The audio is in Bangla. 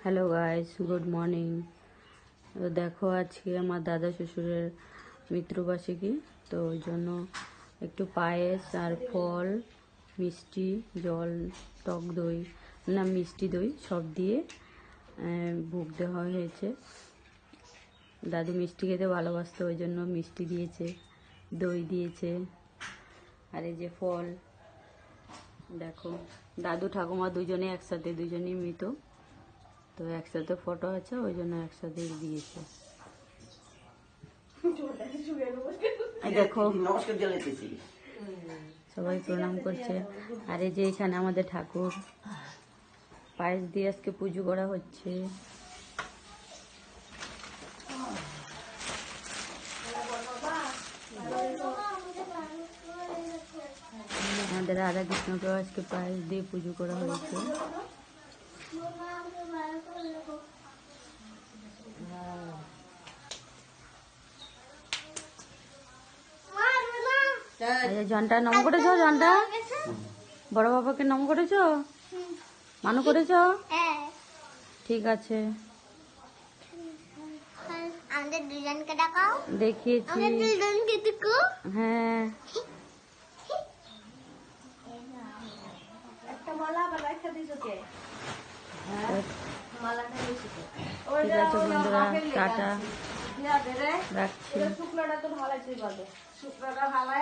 Hello guys, good morning. তো দেখো, আজকে আমার দাদা শ্বশুরের মৃত্যুবার্ষিকী, তো ওই জন্য একটু পায়েস আর ফল, মিষ্টি, জল, টক দই, না মিষ্টি দই সব দিয়ে ভোগ দেওয়া হয়েছে। দাদু মিষ্টি খেতে ভালোবাসতো, ওই জন্য মিষ্টি দিয়েছে, দই দিয়েছে, আর এই যে ফল। দেখো, দাদু ঠাকুমা দুজনে একসাথে, দুজনেই মৃত, তো একসাথে ফটো আছে, ওই জন্য একসাথে দিয়েছে। দেখো, সবাই প্রণাম করছে। আর এই যে এখানে আমাদের ঠাকুর, পায়েস দিয়ে আজকে পুজো করা হচ্ছে। আমাদের রাধা কৃষ্ণকেও আজকে পায়েস দিয়ে পুজো করা হয়েছে। জনটা নম করেছো? জনটা বড় বাবাকে নম করেছো? মানু করেছো? ঠিক আছে, আমাদের দুজনকে ডাকাও। দেখিয়েছি। হ্যাঁ, একটা মালা বানাইতে দিছো কে? মালাটা দিছো কে? ঠিক আছে বন্ধুরা, টাটা, রাখছি। শুক্লাটা তো ভালো ছিল, শুক্লাটা ভালো।